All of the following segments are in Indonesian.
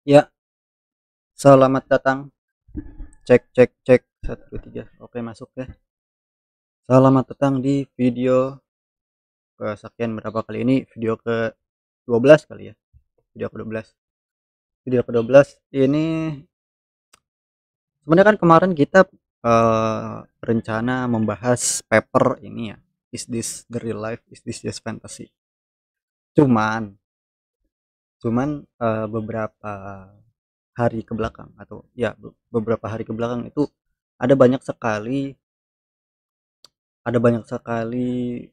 Ya, selamat datang. Cek cek cek 1 2 3. Oke, masuk ya. Selamat datang di video kesekian berapa kali ini? Video ke-12 kali ya. Video ke-12. Video ke-12 ini sebenarnya kan kemarin kita rencana membahas paper ini ya. Is this the real life? Is this just fantasy? Cuman beberapa hari ke belakang atau ya beberapa hari ke belakang itu ada banyak sekali ada banyak sekali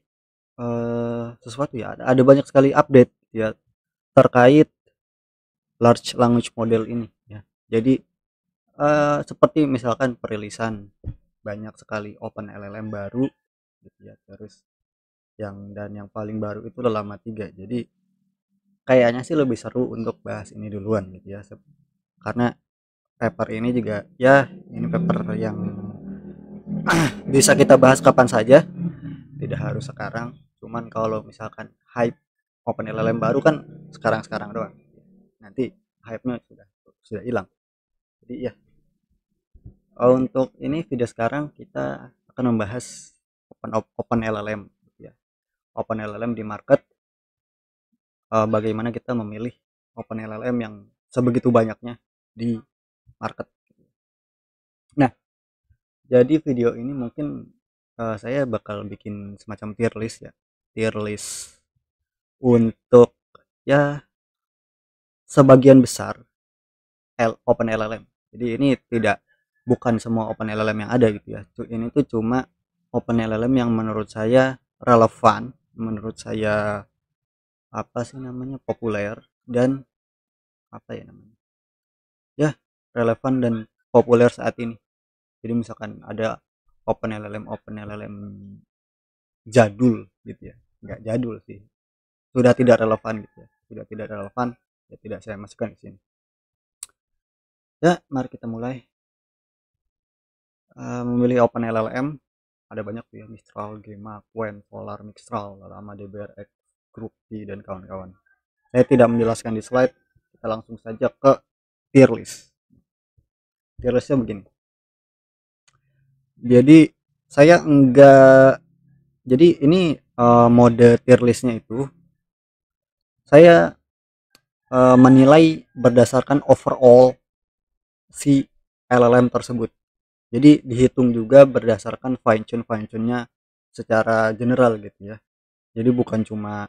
sesuatu ya, ada banyak sekali update ya terkait large language model ini ya. Jadi seperti misalkan perilisan banyak sekali open LLM baru gitu ya. Terus yang paling baru itu Llama 3. Jadi kayaknya sih lebih seru untuk bahas ini duluan gitu ya. Karena paper ini juga ya, ini paper yang bisa kita bahas kapan saja, tidak harus sekarang. Cuman kalau misalkan hype open LLM baru kan sekarang-sekarang doang, nanti hype-nya sudah hilang. Jadi ya, untuk ini video sekarang kita akan membahas open LLM gitu ya. Open LLM di market, bagaimana kita memilih open LLM yang sebegitu banyaknya di market. Nah, jadi video ini mungkin saya bakal bikin semacam tier list ya. Tier list untuk ya sebagian besar open LLM. Jadi ini bukan semua open LLM yang ada gitu ya. Ini tuh cuma open LLM yang menurut saya relevan, menurut saya apa sih namanya, populer, dan apa ya namanya, ya relevan dan populer saat ini. Jadi misalkan ada open LLM jadul gitu ya, nggak jadul sih, sudah tidak relevan gitu ya, sudah tidak relevan, ya tidak saya masukkan di sini. Ya, mari kita mulai. Memilih open LLM ada banyak tuh ya, Mistral, Gemma, Qwen, Polar, Mixtral, Llama, DBRX, Groupie, dan kawan-kawan. Saya tidak menjelaskan di slide, kita langsung saja ke tier list. Tier listnya begini. Jadi saya enggak, jadi ini mode tier listnya itu saya menilai berdasarkan overall si LLM tersebut. Jadi dihitung juga berdasarkan fine tune-nya secara general gitu ya. Jadi bukan cuma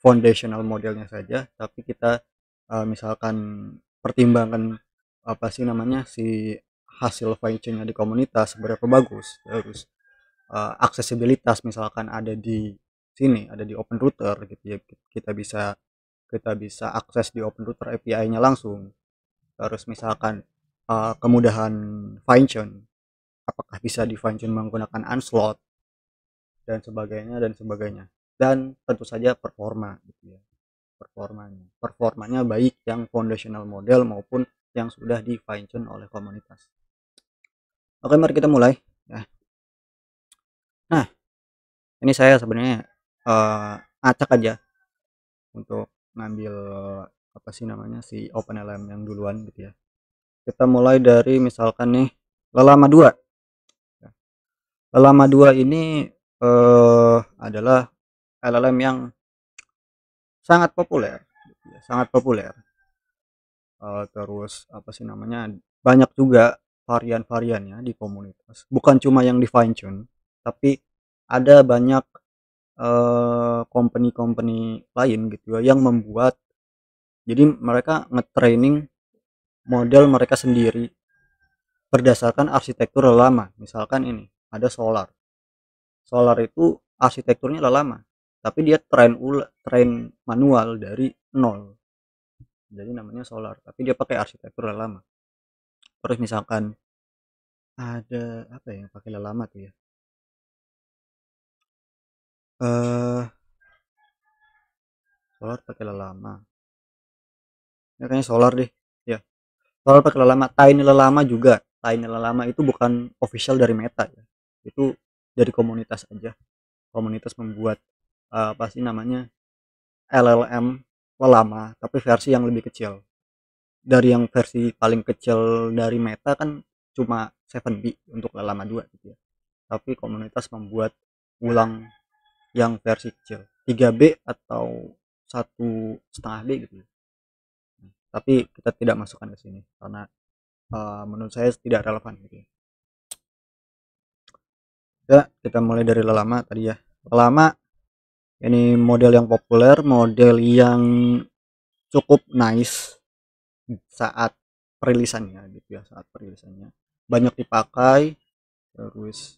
foundational modelnya saja, tapi kita misalkan pertimbangkan apa sih namanya, si hasil fine tune-nya di komunitas seberapa bagus. Terus aksesibilitas misalkan ada di sini, ada di open router gitu ya. Kita bisa akses di open router API-nya langsung. Terus misalkan kemudahan fine tune, apakah bisa di fine tune menggunakan unslot, dan sebagainya. Dan tentu saja performa gitu ya. Performanya baik yang foundational model maupun yang sudah di fine tune oleh komunitas. Oke, mari kita mulai ya. Nah, ini saya sebenarnya acak aja untuk ngambil apa sih namanya, si OpenLM yang duluan gitu ya. Kita mulai dari misalkan nih Llama 2. Llama 2 ini adalah LLM yang sangat populer gitu ya, sangat populer. Terus apa sih namanya, banyak juga varian-variannya di komunitas. Bukan cuma yang di fine tune, tapi ada banyak company-company lain gitu ya yang membuat, jadi mereka nge-training model mereka sendiri berdasarkan arsitektur lama. Misalkan ini ada Solar. Solar itu arsitekturnya lama, tapi dia train manual dari nol. Jadi namanya Solar, tapi dia pakai arsitektur lama. Terus misalkan ada apa ya yang pakai lama tuh ya? Solar pakai lama. Ya kayaknya Solar deh. Ya, Solar pakai lama. Tiny lama juga. Tiny lama itu bukan official dari Meta ya. Itu dari komunitas aja. Komunitas membuat apa sih namanya, LLM lama tapi versi yang lebih kecil. dari yang versi paling kecil dari Meta kan cuma 7B untuk Llama 2 gitu ya. Tapi komunitas membuat ulang yang versi kecil 3B atau 1,5B gitu ya. Tapi kita tidak masukkan ke sini karena menurut saya tidak relevan gitu ya. Ya, kita mulai dari Llama tadi ya. Llama ini model yang populer, model yang cukup nice saat perilisannya gitu ya, saat perilisannya banyak dipakai. Terus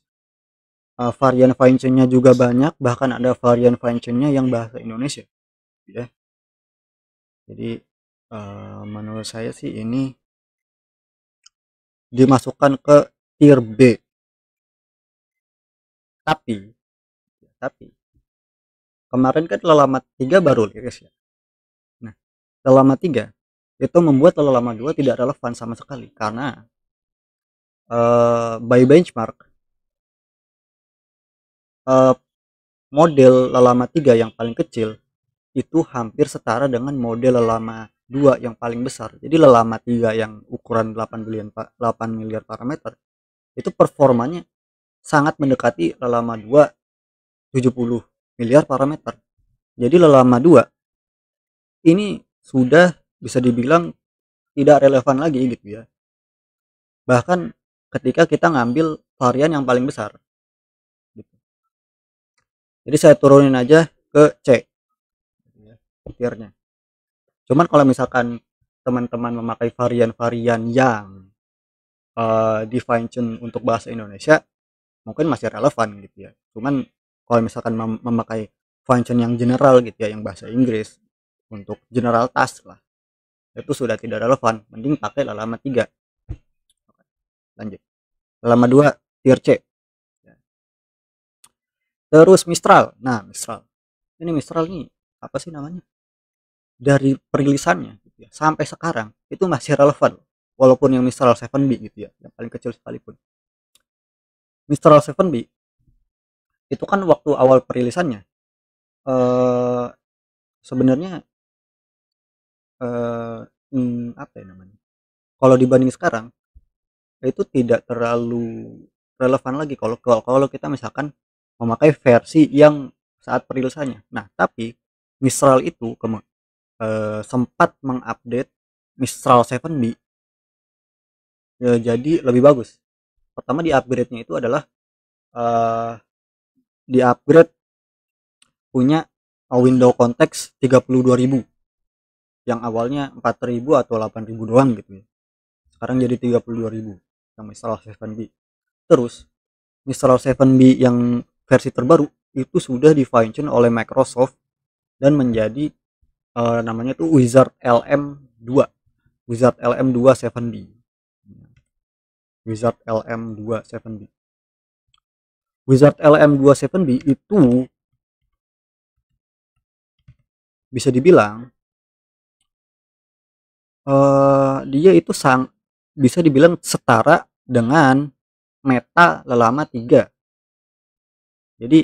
varian function-nya juga banyak, bahkan ada varian function-nya yang bahasa Indonesia ya. Jadi menurut saya sih ini dimasukkan ke tier B. Tapi kemarin kan Llama 3 baru rilis ya. Nah, Llama 3 itu membuat Llama 2 tidak relevan sama sekali karena by benchmark model Llama 3 yang paling kecil itu hampir setara dengan model Llama 2 yang paling besar. Jadi Llama 3 yang ukuran 8 miliar parameter itu performanya sangat mendekati Llama 2 70 miliar parameter. Jadi Llama 2 ini sudah bisa dibilang tidak relevan lagi gitu ya. Bahkan ketika kita ngambil varian yang paling besar gitu. Jadi saya turunin aja ke C tiernya. Cuman kalau misalkan teman-teman memakai varian-varian yang di fine tune untuk bahasa Indonesia mungkin masih relevan gitu ya. Cuman kalau misalkan memakai fine tune yang general gitu ya, yang bahasa Inggris untuk general task lah, itu sudah tidak relevan. Mending pakai Llama 3. Lanjut. Llama 2 tier C. Terus Mistral. Nah, Mistral. Ini Mistral nih apa sih namanya? Dari perilisannya gitu ya, sampai sekarang itu masih relevan. Walaupun yang Mistral 7B gitu ya, yang paling kecil sekalipun. Mistral 7B itu kan waktu awal perilisannya sebenarnya apa ya namanya, kalau dibanding sekarang itu tidak terlalu relevan lagi kalau kita misalkan memakai versi yang saat perilisannya. Nah, tapi Mistral itu sempat mengupdate Mistral 7B ya, jadi lebih bagus. Pertama di upgrade-nya itu adalah di upgrade punya window konteks 32.000 yang awalnya 4.000 atau 8.000 doang gitu ya. Sekarang jadi 32.000 yang Mistral 7B. Terus Mistral 7B yang versi terbaru itu sudah di fine tune oleh Microsoft dan menjadi namanya tuh Wizard LM2. Wizard LM2 7B. Wizard LM2 7B. Wizard LM2 7B itu bisa dibilang dia itu bisa dibilang setara dengan Meta Llama 3. Jadi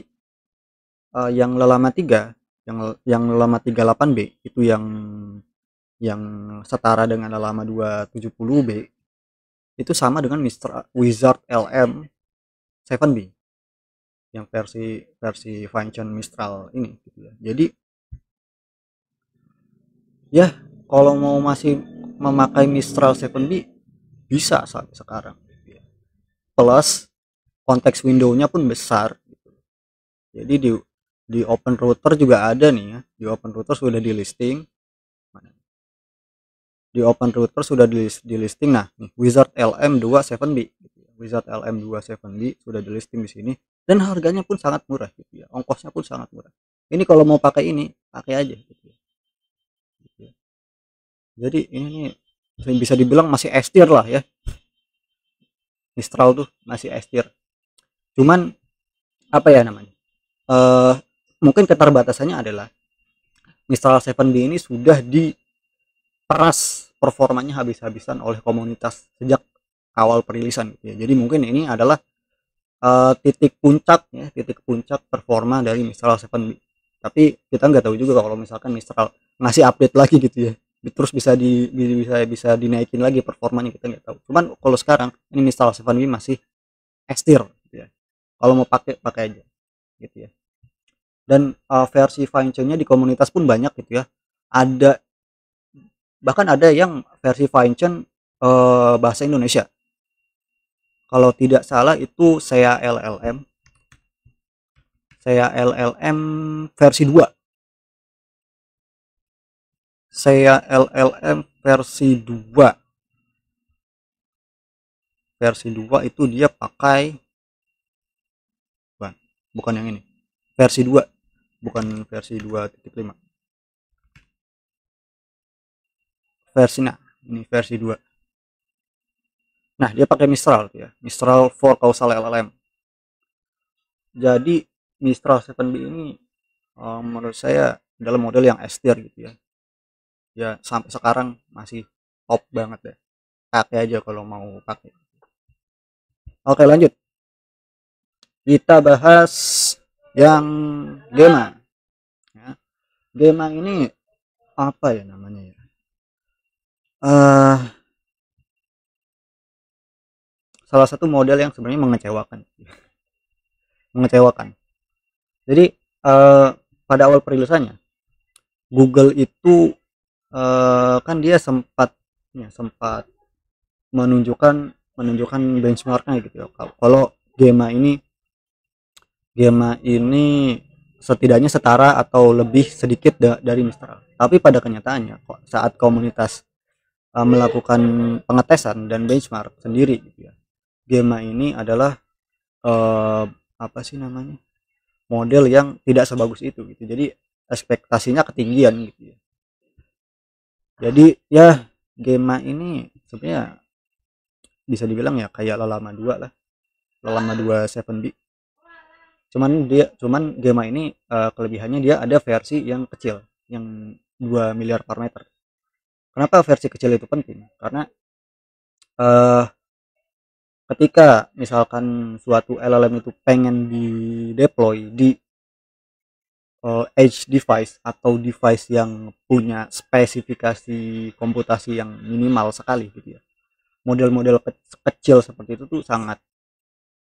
yang Llama 3 yang Llama 38B itu yang setara dengan Llama 270B itu sama dengan Wizard LM 7B yang versi fine tune Mistral ini gitu ya. Jadi ya kalau mau masih memakai Mistral 7B bisa sampai sekarang gitu ya. Plus konteks window-nya pun besar gitu. Jadi di open router juga ada nih ya. Di open router sudah di listing. Di open router sudah di listing. Nah, nih Wizard LM2 7B gitu ya. Wizard LM2 7B sudah di listing di sini dan harganya pun sangat murah gitu ya. Ongkosnya pun sangat murah. Ini kalau mau pakai ini, pakai aja gitu ya. Gitu ya. Jadi ini bisa dibilang masih S tier lah ya. Mistral tuh masih S tier. Cuman apa ya namanya? Mungkin keterbatasannya adalah Mistral 7B ini sudah diperas performanya habis-habisan oleh komunitas sejak awal perilisan gitu ya. Jadi mungkin ini adalah titik puncak ya, titik puncak performa dari Mistral 7B. Tapi kita nggak tahu juga kalau misalkan Mistral ngasih update lagi gitu ya. terus bisa dinaikin lagi performanya, kita nggak tahu. Cuman kalau sekarang ini Mistral 7B masih S-tier gitu ya. Kalau mau pakai aja gitu ya. Dan versi fine tune-nya di komunitas pun banyak gitu ya. Ada, bahkan ada yang versi fine tune bahasa Indonesia. Kalau tidak salah itu LLM versi 2. LLM versi 2 itu dia pakai, bukan yang ini, versi 2, bukan versi 2.5 versi, nah ini versi 2. Nah dia pakai Mistral ya, Mistral 4 Causal LLM. Jadi Mistral 7B ini menurut saya adalah model yang S-tier gitu ya. Ya sampai sekarang masih top banget ya, pakai aja kalau mau pakai. Oke lanjut, kita bahas yang Gemma ya. Gemma ini apa ya namanya ya, salah satu model yang sebenarnya mengecewakan. Jadi pada awal perilisannya Google itu kan dia sempat menunjukkan benchmarknya gitu ya. Kalau Gemma ini setidaknya setara atau lebih sedikit dari Mistral. Tapi pada kenyataannya saat komunitas melakukan pengetesan dan benchmark sendiri gitu ya, Gemma ini adalah apa sih namanya, model yang tidak sebagus itu gitu. Jadi ekspektasinya ketinggian gitu ya. Jadi ya Gemma ini sebenarnya bisa dibilang ya kayak Llama 2 lah, Llama 2 7B. Cuman Gemma ini kelebihannya dia ada versi yang kecil, yang 2 miliar parameter. Kenapa versi kecil itu penting? Karena ketika misalkan suatu LLM itu pengen di deploy di edge device atau device yang punya spesifikasi komputasi yang minimal sekali gitu ya, model-model kecil seperti itu tuh sangat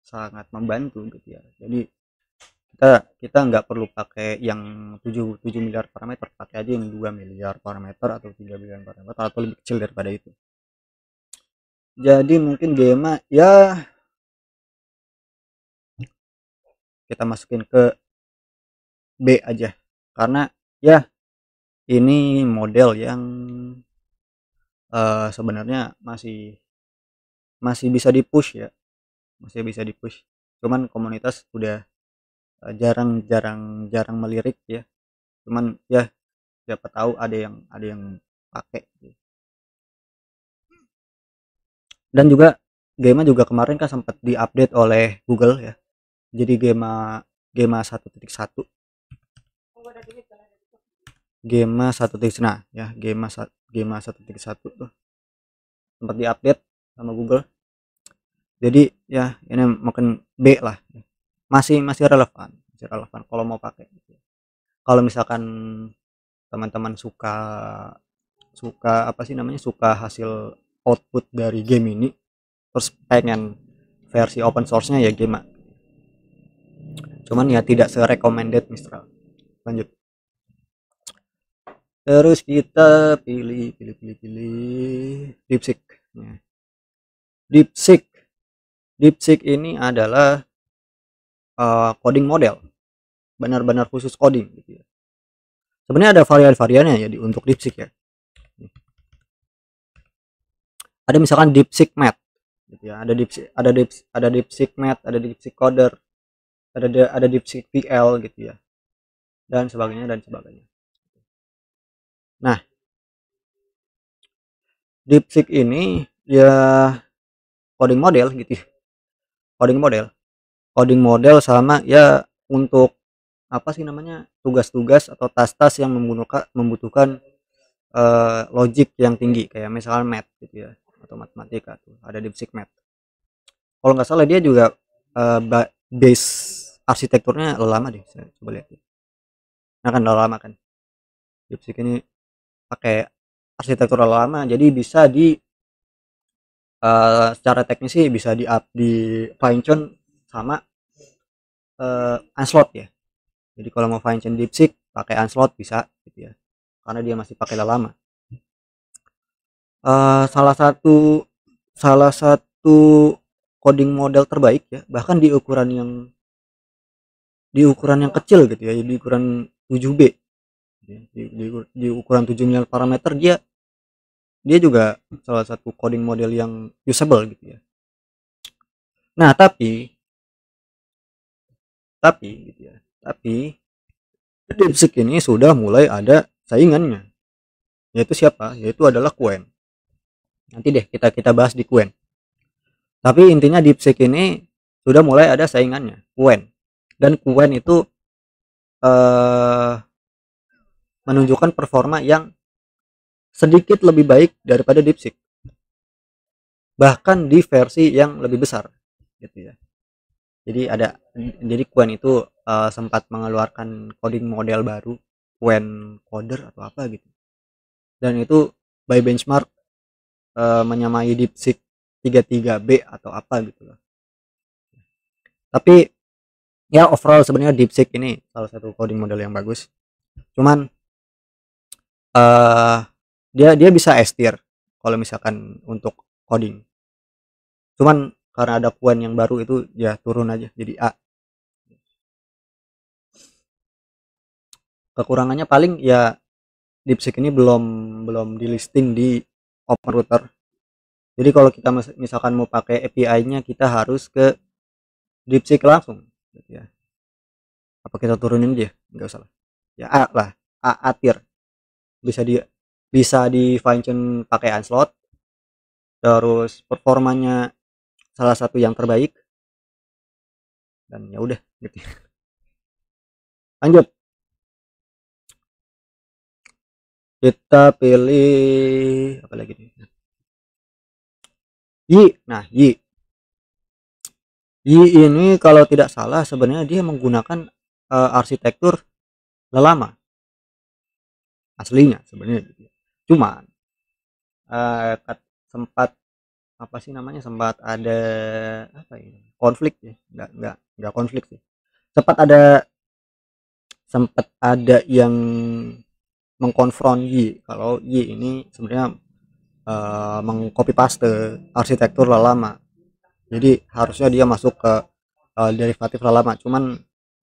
sangat membantu gitu ya. Jadi kita nggak perlu pakai yang 7 miliar parameter, pakai aja yang 2 miliar parameter atau 3 miliar parameter atau lebih kecil daripada itu. Jadi mungkin Gemma ya kita masukin ke B aja, karena ya ini model yang sebenarnya masih bisa dipush ya, masih bisa dipush. Cuman komunitas udah jarang melirik ya. Cuman ya siapa tahu ada yang pakai gitu. Dan juga Gemma juga kemarin kan sempat diupdate oleh Google ya. Jadi Gemma Gemma 1.1 Gemma 1.1 nah ya, Gemma 1.1 tuh sempat diupdate sama Google. Jadi ya ini mungkin B lah, masih relevan kalau mau pakai gitu. Kalau misalkan teman-teman suka suka apa sih namanya, suka hasil output dari game ini terus pengen versi open source nya ya Gemma, cuman ya tidak se-recommended Mistral. Lanjut, terus kita pilih DeepSeek. Nah, DeepSeek DeepSeek ini adalah coding model, benar-benar khusus coding gitu ya. Sebenarnya ada varian-variannya ya untuk DeepSeek ya. Ada misalkan DeepSeek Math gitu ya, ada DeepSeek Math, ada DeepSeek Coder, ada DeepSeek VL gitu ya, dan sebagainya. Nah, DeepSeek ini ya coding model gitu ya. coding model sama ya untuk apa sih namanya, tugas-tugas atau tas-tas yang membutuhkan logik yang tinggi, kayak misalkan math gitu ya, atau matematika tuh ada DeepSeek Math. Kalau nggak salah dia juga base arsitekturnya lama deh, saya coba lihat. Nah kan lama kan DeepSeek ini pakai arsitektur lama, jadi bisa di secara teknis sih bisa di fine tune sama Unslot ya. Jadi kalau mau fine tune DeepSeek pakai Unslot bisa gitu ya, karena dia masih pakai lama. Salah satu coding model terbaik ya, bahkan di ukuran yang kecil gitu ya, di ukuran 7B, di ukuran 7 miliar parameter, dia dia juga salah satu coding model yang usable gitu ya. Nah, tapi gitu ya, tapi DeepSeek ini sudah mulai ada saingannya, yaitu siapa? Yaitu adalah Qwen. Nanti deh kita bahas di Qwen. Tapi intinya DeepSeek ini sudah mulai ada saingannya, Qwen. Dan Qwen itu eh, menunjukkan performa yang sedikit lebih baik daripada DeepSeek, bahkan di versi yang lebih besar gitu ya. Jadi Qwen itu sempat mengeluarkan coding model baru, Qwen Coder atau apa gitu. Dan itu by benchmark menyamai DeepSeek 33B atau apa gitu loh. Tapi ya overall sebenarnya DeepSeek ini salah satu coding model yang bagus. Cuman eh dia bisa S tier kalau misalkan untuk coding. Cuman karena ada Qwen yang baru itu ya turun aja jadi A. Kekurangannya paling ya DeepSeek ini belum belum di listing di Open Router. Jadi kalau kita misalkan mau pakai API-nya kita harus ke DeepSeek langsung gitu ya. Apa kita turunin dia? Enggak usah lah. Ya A lah, A tier. Bisa di fine tune pakai Unslot. Terus performanya salah satu yang terbaik. Dan ya udah gitu. Lanjut. Kita pilih apa lagi nih? Yi. Nah, Yi. Yi ini kalau tidak salah sebenarnya dia menggunakan arsitektur lelama aslinya sebenarnya gitu. Cuman sempat apa sih namanya, sempat ada apa ini, konflik ya, nggak konflik sih, sempat ada yang mengkonfront Yi kalau Yi ini sebenarnya mengcopy paste arsitektur lama, jadi harusnya dia masuk ke derivatif lama. Cuman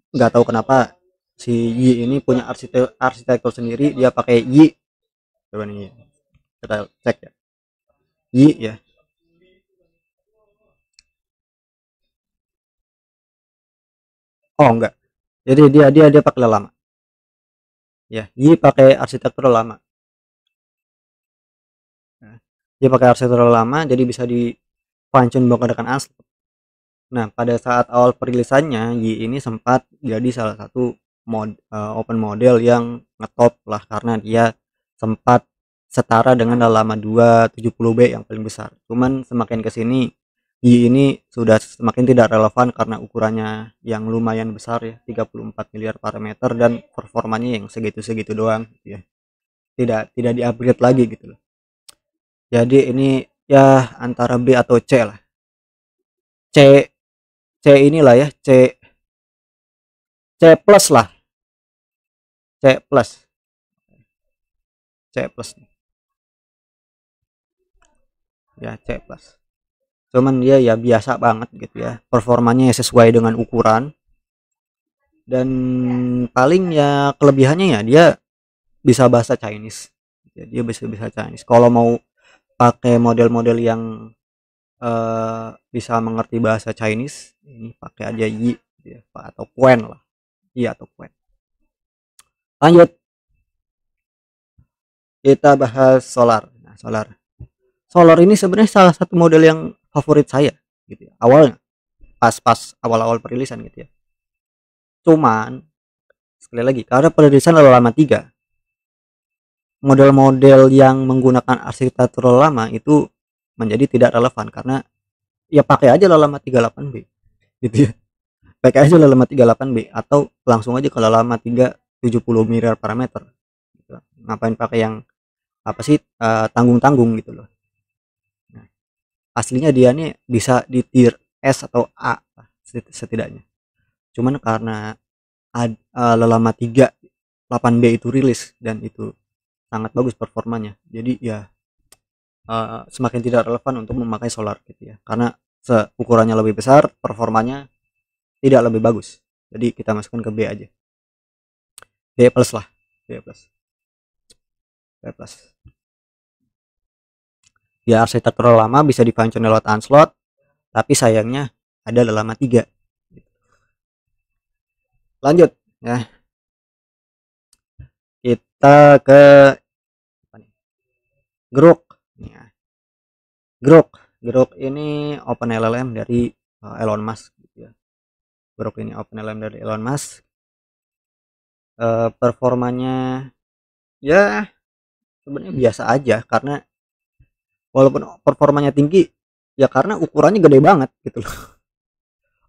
nggak tahu kenapa si Yi ini punya arsitektur sendiri, dia pakai Yi. Coba nih kita cek ya, Yi ya. Oh enggak, jadi dia pakai lama ya, Yi pakai arsitektur lama. Nah, dia pakai arsitektur lama jadi bisa di fine tune menggunakan Ansible. Nah, pada saat awal perilisannya Yi ini sempat jadi salah satu open model yang ngetop lah, karena dia sempat setara dengan lama 270B yang paling besar. Cuman semakin kesini Yi ini sudah semakin tidak relevan karena ukurannya yang lumayan besar ya, 34 miliar parameter, dan performanya yang segitu-segitu doang gitu ya. Tidak di-upgrade lagi gitu loh. Jadi ini ya antara B atau C lah. C C inilah ya, C plus lah, C plus, C plus ya, C plus. Cuman dia ya biasa banget gitu ya, performanya ya sesuai dengan ukuran, dan paling ya kelebihannya ya dia bisa bahasa Chinese ya, dia bisa Chinese. Kalau mau pakai model-model yang bisa mengerti bahasa Chinese, ini pakai aja Yi ya, atau Quen lah, Yi atau Quen. Lanjut kita bahas Solar. Nah, Solar ini sebenarnya salah satu model yang favorit saya gitu ya, awalnya pas awal-awal perilisan gitu ya. Cuman sekali lagi, karena perilisan lama 3, model-model yang menggunakan arsitektur lama itu menjadi tidak relevan, karena ya pakai aja lama 38B gitu ya. Pakai aja lama 38B atau langsung aja kalau lama 370 miliar parameter gitu. Ngapain pakai yang apa sih, tanggung-tanggung gitu loh. Nah, aslinya dia nih bisa di tier S atau A lah setidaknya. Cuman karena Lelama 3 8B itu rilis dan itu sangat bagus performanya. Jadi ya semakin tidak relevan untuk memakai solar gitu ya. Karena ukurannya lebih besar, performanya tidak lebih bagus. Jadi kita masukkan ke B aja. B plus lah. B plus. B plus. Ya arsitektur lama bisa difunction lewat Unslot, tapi sayangnya ada Lelama 3. Lanjut ya. Kita ke Grok. Ya. Grok ini OpenLLM dari Elon Musk gitu ya. Grok ini OpenLLM dari Elon Musk. Performanya ya sebenarnya biasa aja, karena walaupun performanya tinggi ya karena ukurannya gede banget gitu loh.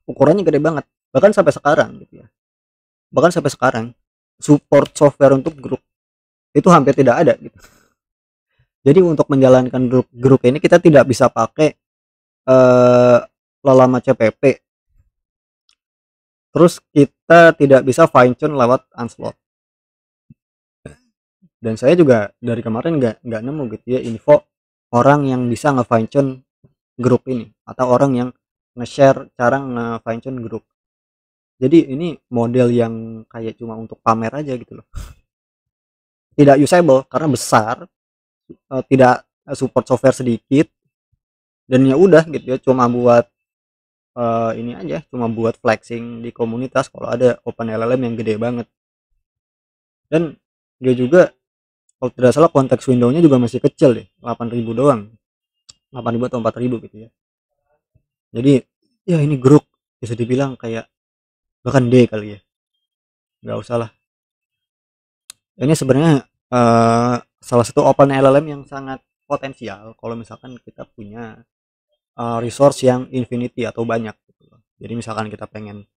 Ukurannya gede banget bahkan sampai sekarang gitu ya. Bahkan sampai sekarang support software untuk Grok itu hampir tidak ada gitu. Jadi untuk menjalankan Grok ini kita tidak bisa pakai eh, Lelama CPP. Terus kita tidak bisa fine tune lewat Unslot. Dan saya juga dari kemarin nggak nemu gitu ya info orang yang bisa nge-fine tune grup ini atau orang yang nge-share cara nge-fine tune grup. Jadi ini model yang kayak cuma untuk pamer aja gitu loh. Tidak usable karena besar, tidak support software sedikit, dan ya udah gitu ya, cuma buat ini aja, cuma buat flexing di komunitas kalau ada OpenLLM yang gede banget. Dan dia juga kalau tidak salah konteks window-nya juga masih kecil deh, 8.000 doang, 8.000 atau 4.000 gitu ya. Jadi ya ini grup bisa dibilang kayak bahkan D kali ya, nggak usah lah. Ini sebenarnya salah satu open LLM yang sangat potensial kalau misalkan kita punya resource yang infinity atau banyak gitu loh. Jadi misalkan kita pengen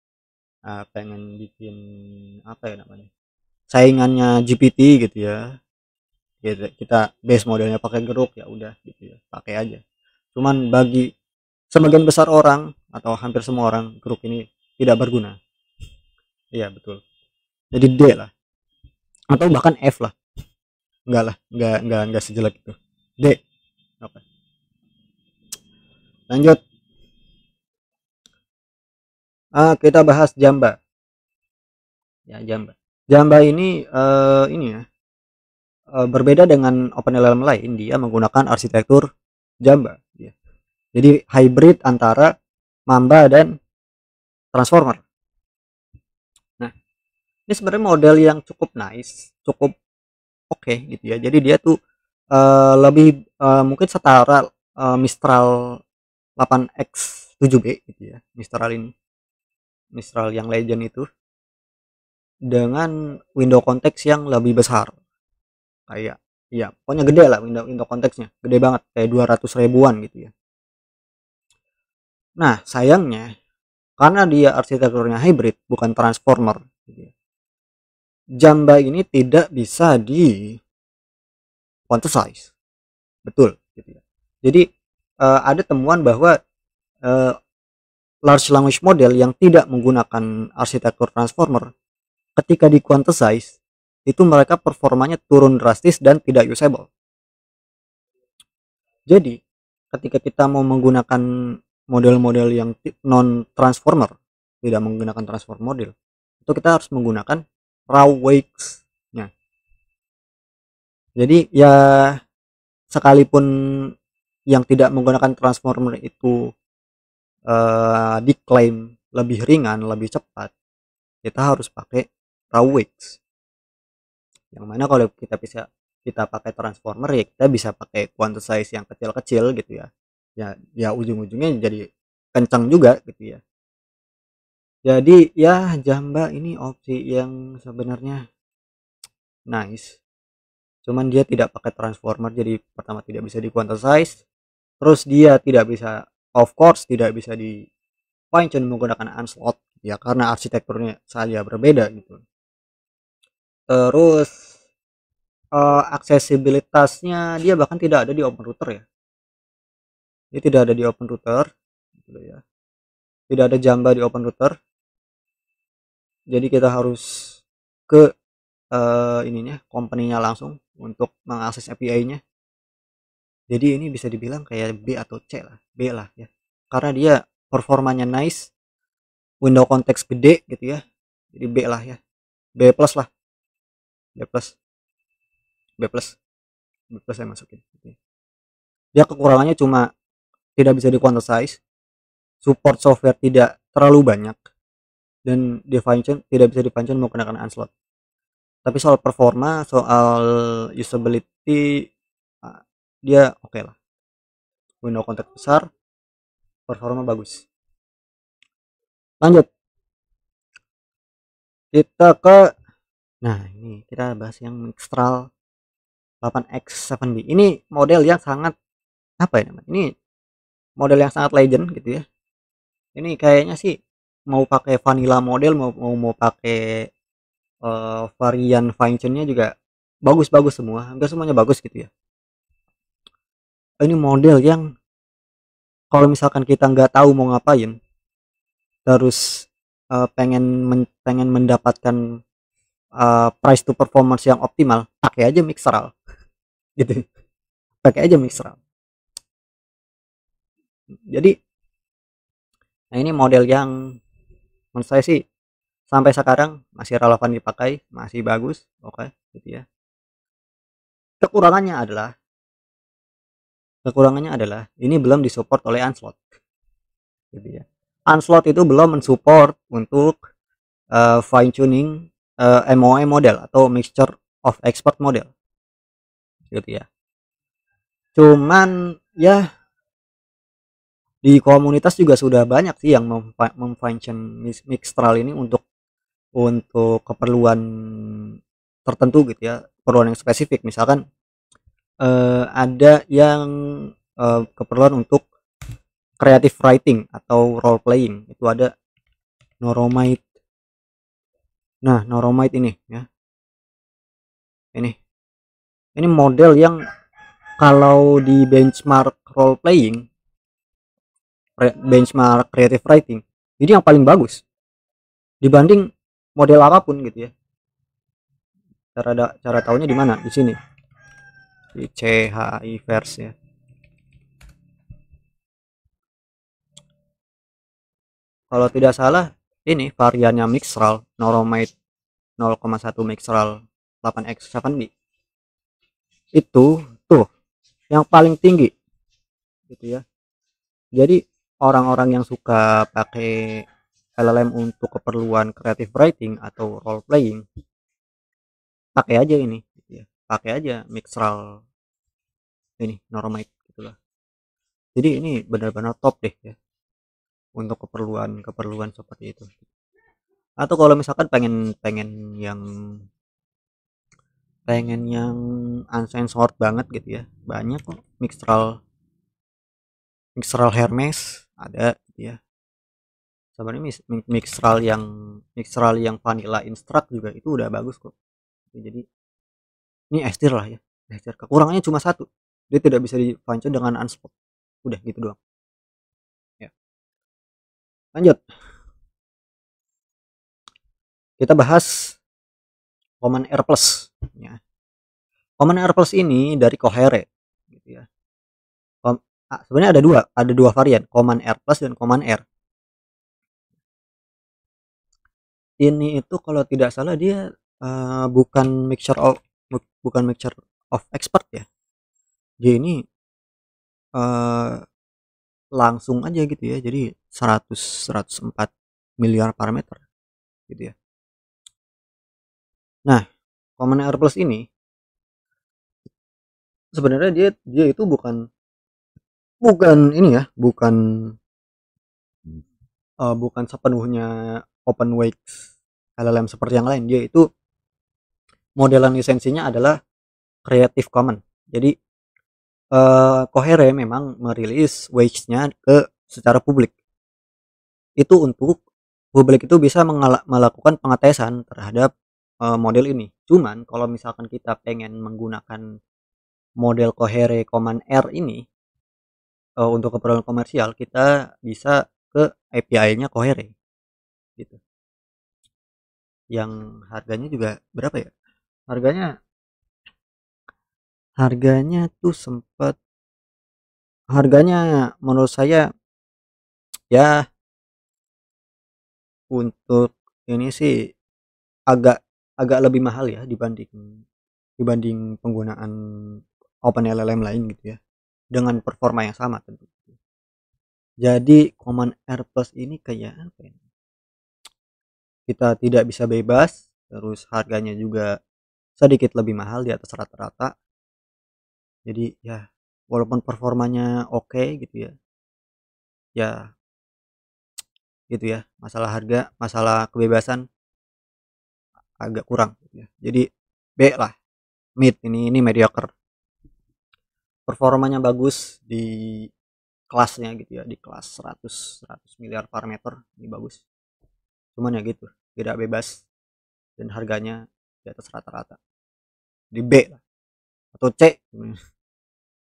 pengen bikin apa ya namanya, saingannya GPT gitu ya, kita base modelnya pakai Grok ya udah gitu ya, pakai aja. Cuman bagi sebagian besar orang atau hampir semua orang, Grok ini tidak berguna. Iya betul. Jadi D lah atau bahkan F lah. Enggak lah, enggak sejelek itu. D. Oke. Lanjut. Kita bahas Jamba. Ya, Jamba. Jamba ini ya, berbeda dengan OpenLLM lain, dia menggunakan arsitektur Jamba ya. Jadi hybrid antara Mamba dan Transformer. Nah, ini sebenarnya model yang cukup nice, cukup oke gitu ya. Jadi dia tuh lebih mungkin setara Mistral 8X 7B gitu ya. Mistral yang legend itu dengan window konteks yang lebih besar. Kayak iya, pokoknya gede lah window window konteksnya. Gede banget kayak 200 ribuan gitu ya. Nah, sayangnya karena dia arsitekturnya hybrid bukan transformer gitu ya, Jamba ini tidak bisa di quantize. Betul gitu ya. Jadi ada temuan bahwa uh, large language model yang tidak menggunakan arsitektur transformer ketika di quantize itu mereka performanya turun drastis dan tidak usable. Jadi ketika kita mau menggunakan model-model yang non transformer, tidak menggunakan transform model, itu kita harus menggunakan raw weights nya. Jadi ya sekalipun yang tidak menggunakan transformer itu diklaim lebih ringan, lebih cepat, kita harus pakai raw weights. Yang mana kalau kita pakai transformer ya kita bisa pakai quantize yang kecil-kecil gitu ya. Ya ujung-ujungnya jadi kencang juga gitu ya. Jadi ya Jamba ini opsi yang sebenarnya nice. Cuman dia tidak pakai transformer, jadi pertama tidak bisa di quantize, terus dia tidak bisa, of course tidak bisa di fine tune menggunakan Unslot ya karena arsitekturnya saja berbeda gitu. Terus aksesibilitasnya dia bahkan tidak ada di open router ya. Dia tidak ada di open router gitu ya. Tidak ada Jamba di open router. Jadi kita harus ke ininya company-nya langsung untuk mengakses API-nya. Jadi ini bisa dibilang kayak B atau C lah, B lah ya. Karena dia performanya nice, window konteks gede gitu ya. Jadi B lah ya. B plus lah. B plus. B plus. B plus saya masukin. Dia kekurangannya cuma tidak bisa di quantize, support software tidak terlalu banyak, dan di function tidak bisa di function menggunakan unslot. Tapi soal performa, soal usability, dia oke lah. Window konteks besar, performa bagus. Lanjut kita ke, nah ini kita bahas yang Mixtral 8X7B. Ini model yang sangat apa ya namanya, ini model yang sangat legend gitu ya. Ini kayaknya sih mau pakai vanilla model, mau pakai varian fine-tune-nya juga bagus-bagus semua, hampir semuanya bagus gitu ya. Ini model yang kalau misalkan kita nggak tahu mau ngapain, terus pengen mendapatkan price to performance yang optimal, pakai aja Mixtral gitu. Pakai aja Mixtral. Jadi nah ini model yang menurut saya sih sampai sekarang masih relevan dipakai, masih bagus, oke gitu ya. Kekurangannya adalah ini belum disupport oleh Unslot gitu ya. Unslot itu belum mensupport untuk fine tuning MOE model atau mixture of expert model gitu ya. Cuman ya di komunitas juga sudah banyak sih yang memfine tune Mixtral ini untuk keperluan tertentu gitu ya, keperluan yang spesifik. Misalkan ada yang keperluan untuk creative writing atau role playing, itu ada Noromite. Nah, Noromite ini ya, ini model yang kalau di benchmark role playing, benchmark creative writing, ini yang paling bagus dibanding model apapun gitu ya. Cara tahunya di mana? Di sini, di CHI verse ya. Kalau tidak salah ini variannya Mixtral Noromite 0,1 Mixtral 8X7B itu tuh yang paling tinggi gitu ya. Jadi orang-orang yang suka pakai LLM untuk keperluan creative writing atau role playing, pakai aja ini gitu ya. Pakai aja Mixtral ini Noromite gitulah. Jadi ini benar-benar top deh ya untuk keperluan seperti itu. Atau kalau misalkan pengen yang uncensored banget gitu ya, banyak kok Mixtral Hermes ada gitu ya. Sebenarnya Mixtral yang vanilla instruct juga itu udah bagus kok. Jadi ini S-tier lah ya. S-tier. Kekurangannya cuma satu, dia tidak bisa di function dengan unspot. Udah gitu doang ya. Lanjut kita bahas Command R Plus ya. Command R Plus ini dari Cohere gitu ya. Sebenarnya ada dua varian, Command R Plus dan Command R. Ini itu kalau tidak salah dia bukan mixture of expert ya. Dia ini langsung aja gitu ya. Jadi 104 miliar parameter gitu ya. Nah, Command R Plus ini sebenarnya dia itu bukan ini ya, bukan sepenuhnya open weight LLM seperti yang lain. Dia itu modelan lisensinya adalah Creative Commons. Jadi Cohere memang merilis weights-nya secara publik. Itu untuk publik itu bisa melakukan pengetesan terhadap model ini Cuman kalau misalkan kita pengen menggunakan model Cohere Command R ini untuk keperluan komersial, kita bisa ke API-nya Cohere gitu. Yang harganya juga berapa ya? Harganya tuh sempat, harganya menurut saya ya untuk ini sih agak agak lebih mahal ya dibanding dibanding penggunaan OpenLLM lain gitu ya, dengan performa yang sama tentu. Jadi Command R Plus ini kayak apa ya? Kita tidak bisa bebas, terus harganya juga sedikit lebih mahal di atas rata-rata. Jadi ya walaupun performanya oke gitu ya, ya gitu ya, masalah harga, masalah kebebasan agak kurang gitu ya. Jadi B lah, mid, ini mediocre. Performanya bagus di kelasnya gitu ya, di kelas 100 miliar parameter ini bagus. Cuman ya gitu, tidak bebas dan harganya di atas rata-rata. Di B lah atau C.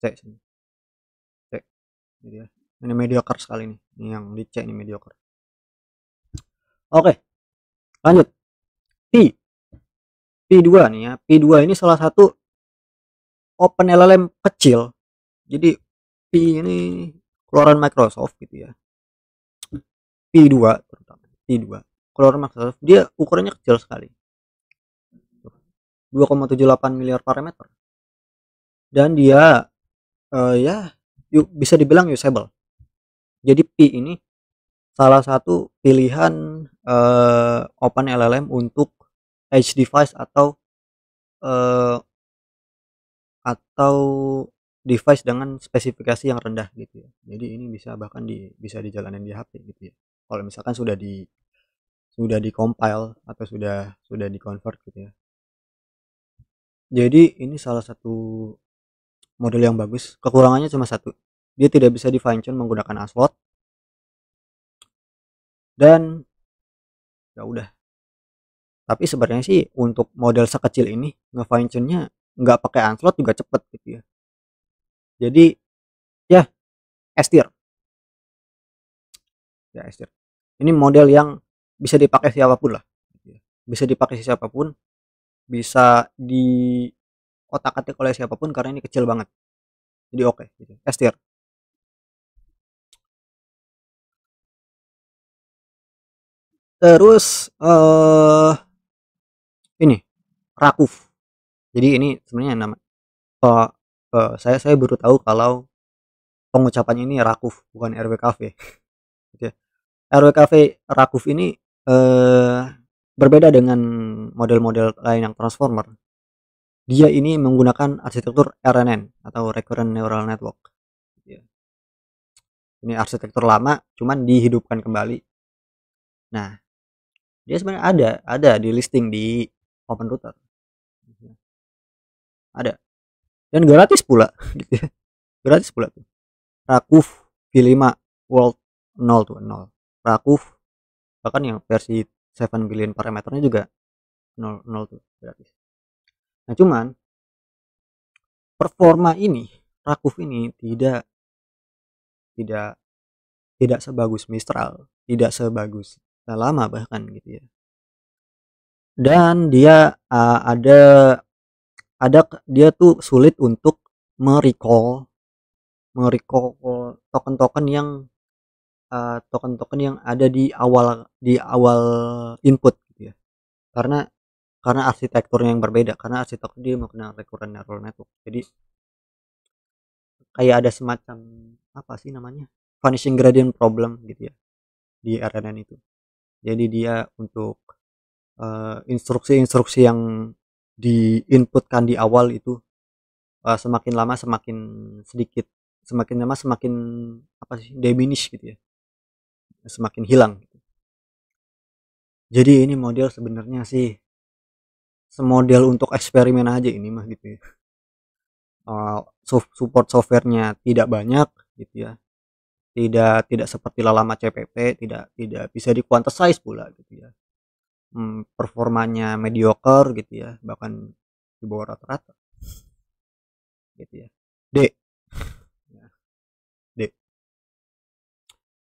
C sini. C gitu ya. Ini mediocre sekali nih. Ini yang di C ini mediocre. Oke, lanjut. P2 nih ya. P2 ini salah satu OpenLLM kecil. Jadi P ini keluaran Microsoft gitu ya. P2 terutama. P2 keluaran Microsoft, dia ukurannya kecil sekali. 2,78 miliar parameter. Dan dia ya bisa dibilang usable. Jadi P ini salah satu pilihan OpenLLM untuk edge device uh, atau device dengan spesifikasi yang rendah gitu ya. Jadi ini bisa bahkan bisa dijalanin di HP gitu ya. Kalau misalkan sudah di compile atau sudah di convert gitu ya. Jadi ini salah satu model yang bagus. Kekurangannya cuma satu. Dia tidak bisa di fine tune menggunakan Aslot. Dan ya udah. Tapi sebenarnya sih untuk model sekecil ini nge-fine tune-nya nggak pakai Anslot juga cepet gitu ya. Jadi ya S tier. Ya S tier. Ini model yang bisa dipakai siapapun lah. Bisa dipakai siapapun, bisa di otak-atik oleh siapapun karena ini kecil banget. Jadi oke, gitu. S tier. Terus ini Rakuf. Jadi ini sebenarnya nama saya baru tahu kalau pengucapannya ini Rakuf bukan RWKV. Gitu ya. RWKV Rakuf ini eh, berbeda dengan model-model lain yang transformer. Dia ini menggunakan arsitektur RNN atau Recurrent Neural Network. Gitu ya. Ini arsitektur lama, cuman dihidupkan kembali. Nah, dia sebenarnya ada di listing di OpenRouter. Ada. Dan gratis pula gitu ya. Gratis pula tuh. Rakuf V5 World 0 tuh 0. Rakuf bahkan yang versi 7 billion parameternya juga 0 tuh gratis. Nah, cuman performa ini Rakuf ini tidak tidak sebagus Mistral, tidak sebagus lama bahkan gitu ya. Dan dia ada dia tuh sulit untuk merecall token-token yang token-token yang ada di awal input gitu ya. Karena arsitekturnya yang berbeda, karena arsitektur dia menggunakan recurrent neural network. Jadi kayak ada semacam apa sih namanya? Vanishing gradient problem gitu ya di RNN itu. Jadi dia untuk instruksi-instruksi yang diinputkan di awal itu semakin lama semakin sedikit, semakin lama semakin apa sih, diminish gitu ya, semakin hilang gitu. Jadi ini model sebenarnya sih semodel untuk eksperimen aja ini mah gitu ya. Support softwarenya tidak banyak gitu ya, tidak seperti Lalama CPP, tidak bisa di quantize pula gitu ya. performanya mediocre gitu ya, bahkan di bawah rata-rata gitu ya. D. Ya, D.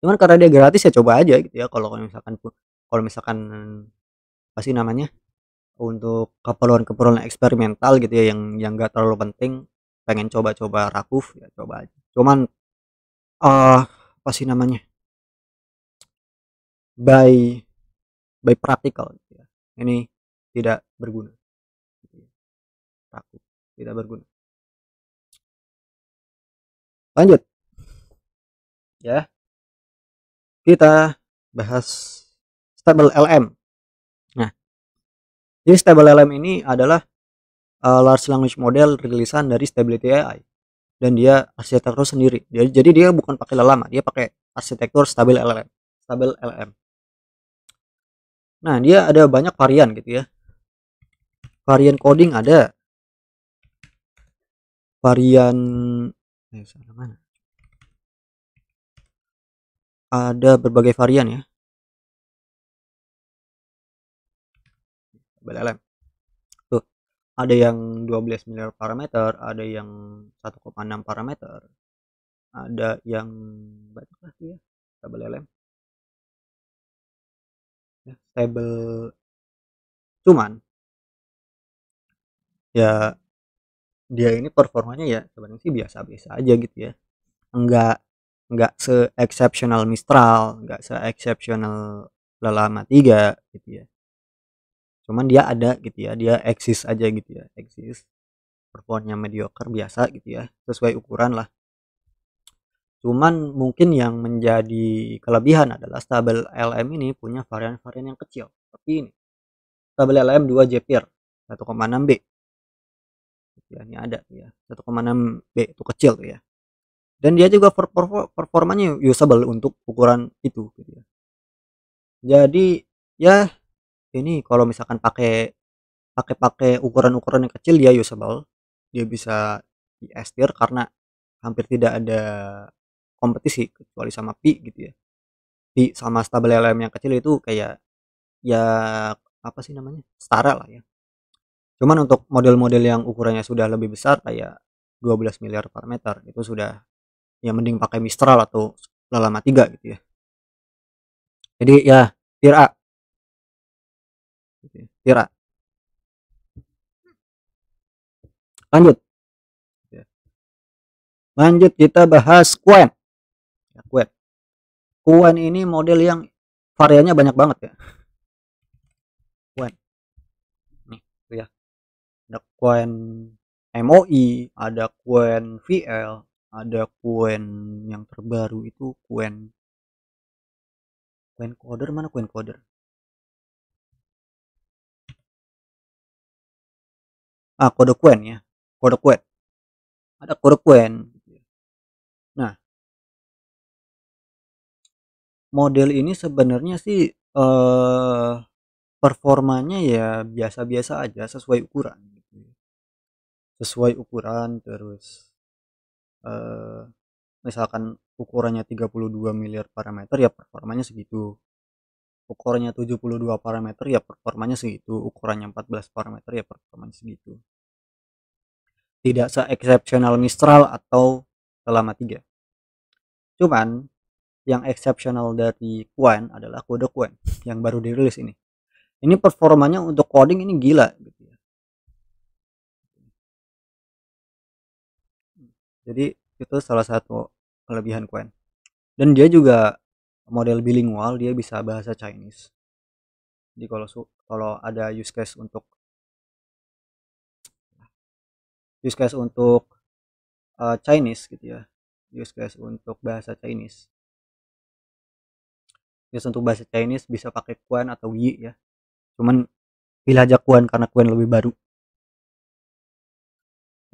Cuman karena dia gratis ya coba aja gitu ya, kalau misalkan apa sih namanya, untuk keperluan-keperluan eksperimental gitu ya, yang nggak terlalu penting, pengen coba-coba Rakuf ya coba aja. Cuman apa sih namanya, by praktikal gitu ya, ini tidak berguna gitu ya. Rakuf tidak berguna. Lanjut ya, kita bahas Stable LM. Nah, jadi Stable LM ini adalah large language model rilisan dari Stability AI, dan dia arsitektur sendiri. Jadi dia bukan pakai lama, dia pakai arsitektur Stable LM. Stable LM. Nah, dia ada banyak varian gitu ya. Varian coding ada, varian mana? Ada berbagai varian ya. Stable LM. Tuh, ada yang 12 miliar parameter, ada yang 1,6 parameter, ada yang banyak lagi ya. Stable LM. Ya, stable, cuman ya dia ini performanya ya sebenarnya sih biasa-biasa aja gitu ya, enggak se-exceptional Mistral, enggak se-exceptional Llama 3 gitu ya, cuman dia ada gitu ya, dia eksis aja gitu ya, eksis, performanya mediocre biasa gitu ya, sesuai ukuran lah. Cuman mungkin yang menjadi kelebihan adalah Stable LM ini punya varian-varian yang kecil seperti ini, Stable LM 2 Jepir 1,6 B ya, ini ada ya, 1,6 B itu kecil tuh ya, dan dia juga performanya usable untuk ukuran itu gitu ya. Jadi ya ini kalau misalkan pakai pakai ukuran-ukuran yang kecil dia usable, dia bisa di S tier karena hampir tidak ada kompetisi kecuali sama Pi gitu ya. Pi sama Stable LM yang kecil itu kayak ya apa sih namanya, setara lah ya. Cuman untuk model-model yang ukurannya sudah lebih besar kayak 12 miliar parameter itu sudah ya mending pakai Mistral atau Llama 3 gitu ya. Jadi ya tier A gitu ya, tier A. Lanjut ya. Lanjut kita bahas Qwen ya, Qwen. Qwen ini model yang variannya banyak banget ya. Qwen nih tuh ya, ada Qwen MOI, ada Qwen VL, ada Qwen yang terbaru itu Qwen Coder, mana Qwen Coder, kode Qwen ya, kode Qwen, ada kode Qwen. Nah, model ini sebenarnya sih performanya ya biasa-biasa aja, sesuai ukuran gitu ya. Sesuai ukuran terus eh, misalkan ukurannya 32 miliar parameter ya performanya segitu, ukurannya 72 parameter ya performanya segitu, ukurannya 14 parameter ya performanya segitu, tidak se-exceptional Mistral atau Llama 3. Cuman yang exceptional dari Qwen adalah kode Qwen yang baru dirilis ini performanya untuk coding ini gila gitu ya. Jadi itu salah satu kelebihan Qwen, dan dia juga model bilingual, dia bisa bahasa Chinese. Jadi kalau ada use case untuk Chinese gitu ya, use case untuk bahasa Chinese, bisa pakai Qwen atau Yi ya. Cuman pilih aja Qwen karena Qwen lebih baru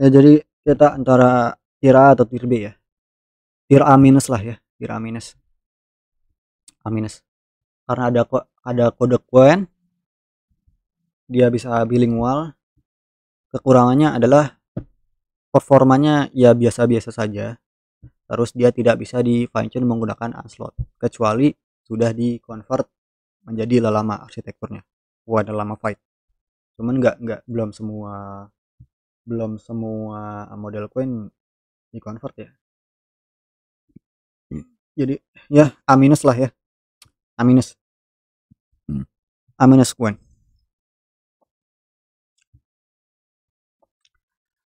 ya. Jadi kita antara tier A atau tier B ya, tier A minus lah ya, tier A minus, karena ada kode Qwen, dia bisa bilingual. Kekurangannya adalah performanya ya biasa-biasa saja, terus dia tidak bisa di fine tune menggunakan Unslot kecuali sudah di convert menjadi Llama arsitekturnya. ada lama fight. Cuman nggak belum semua model coin di convert ya. Jadi ya A minus lah ya, A minus A minus coin.